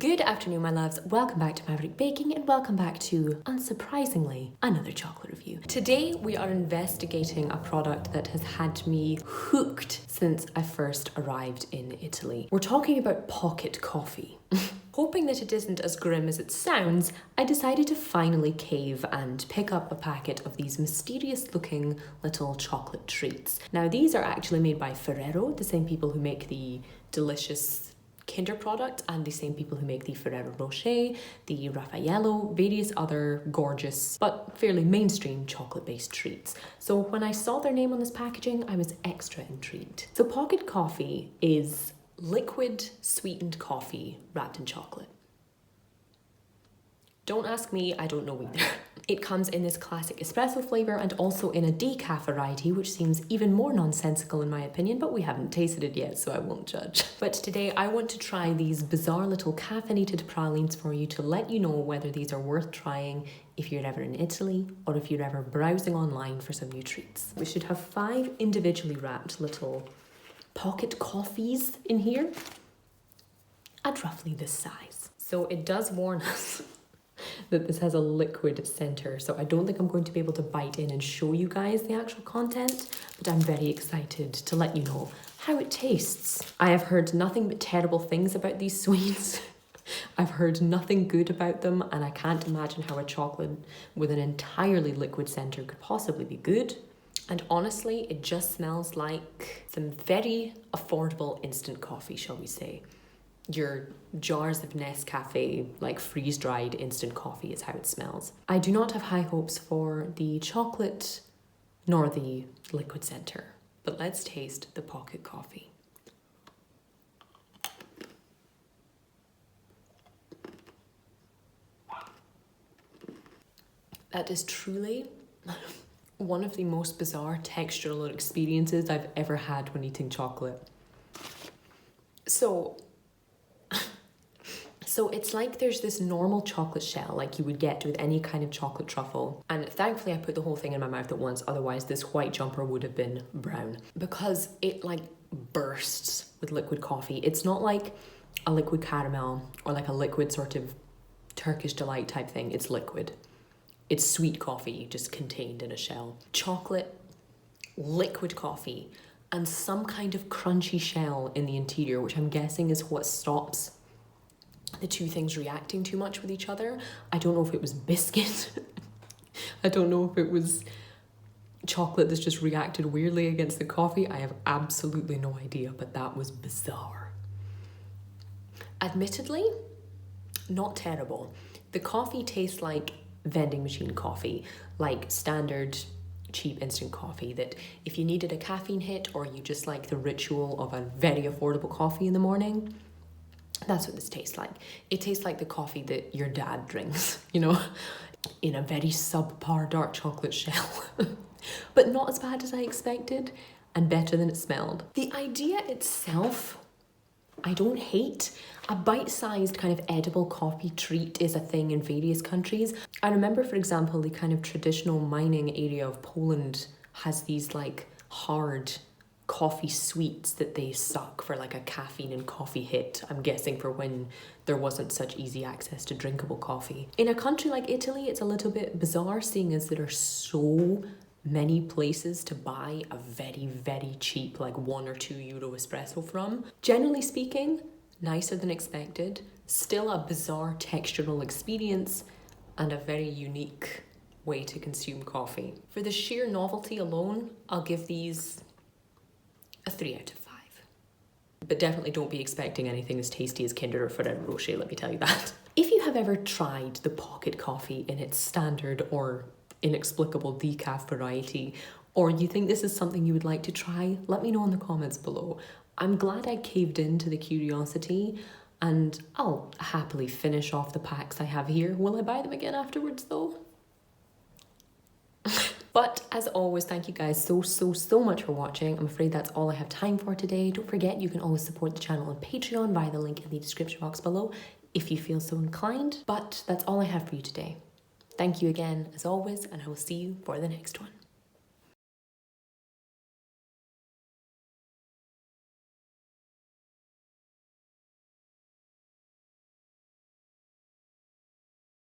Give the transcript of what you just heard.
Good afternoon, my loves. Welcome back to Maverick Baking and welcome back to, unsurprisingly, another chocolate review. Today we are investigating a product that has had me hooked since I first arrived in Italy. We're talking about pocket coffee. Hoping that it isn't as grim as it sounds, I decided to finally cave and pick up a packet of these mysterious looking little chocolate treats. Now these are actually made by Ferrero, the same people who make the delicious Kinder product and the same people who make the Ferrero Rocher, the Raffaello, various other gorgeous but fairly mainstream chocolate-based treats. So when I saw their name on this packaging, I was extra intrigued. So pocket coffee is liquid sweetened coffee wrapped in chocolate. Don't ask me, I don't know either. It comes in this classic espresso flavour and also in a decaf variety, which seems even more nonsensical in my opinion, but we haven't tasted it yet, so I won't judge. But today I want to try these bizarre little caffeinated pralines for you to let you know whether these are worth trying if you're ever in Italy or if you're ever browsing online for some new treats. We should have 5 individually wrapped little pocket coffees in here at roughly this size. So it does warn us that this has a liquid center, so I don't think I'm going to be able to bite in and show you guys the actual content, but I'm very excited to let you know how it tastes. I have heard nothing but terrible things about these sweets. I've heard nothing good about them, and I can't imagine how a chocolate with an entirely liquid center could possibly be good. And honestly, it just smells like some very affordable instant coffee, shall we say. Your jars of Nescafe, like freeze-dried instant coffee is how it smells. I do not have high hopes for the chocolate nor the liquid center, but let's taste the pocket coffee. That is truly one of the most bizarre textural experiences I've ever had when eating chocolate. So it's like there's this normal chocolate shell like you would get with any kind of chocolate truffle. And thankfully I put the whole thing in my mouth at once, otherwise this white jumper would have been brown. Because it like bursts with liquid coffee. It's not like a liquid caramel or like a liquid sort of Turkish delight type thing. It's liquid. It's sweet coffee just contained in a shell. Chocolate, liquid coffee, and some kind of crunchy shell in the interior, which I'm guessing is what stops the two things reacting too much with each other. I don't know if it was biscuit. I don't know if it was chocolate that's just reacted weirdly against the coffee. I have absolutely no idea, but that was bizarre. Admittedly, not terrible. The coffee tastes like vending machine coffee, like standard cheap instant coffee that if you needed a caffeine hit or you just like the ritual of a very affordable coffee in the morning, that's what this tastes like. It tastes like the coffee that your dad drinks, you know, in a very subpar dark chocolate shell. But not as bad as I expected and better than it smelled. The idea itself, I don't hate. A bite-sized kind of edible coffee treat is a thing in various countries. I remember, for example, the kind of traditional mining area of Poland has these like hard coffee sweets that they suck for like a caffeine and coffee hit, I'm guessing for when there wasn't such easy access to drinkable coffee. In a country like Italy, it's a little bit bizarre seeing as there are so many places to buy a very, very cheap, like €1 or €2 espresso from. Generally speaking, nicer than expected, still a bizarre textural experience and a very unique way to consume coffee. For the sheer novelty alone, I'll give these a 3 out of 5. But definitely don't be expecting anything as tasty as Kinder or Ferrero Rocher, let me tell you that. If you have ever tried the pocket coffee in its standard or inexplicable decaf variety, or you think this is something you would like to try, let me know in the comments below. I'm glad I caved into the curiosity and I'll happily finish off the packs I have here. Will I buy them again afterwards though? But as always, thank you guys so much for watching. I'm afraid that's all I have time for today. Don't forget, you can always support the channel on Patreon via the link in the description box below if you feel so inclined. But that's all I have for you today. Thank you again, as always, and I will see you for the next one.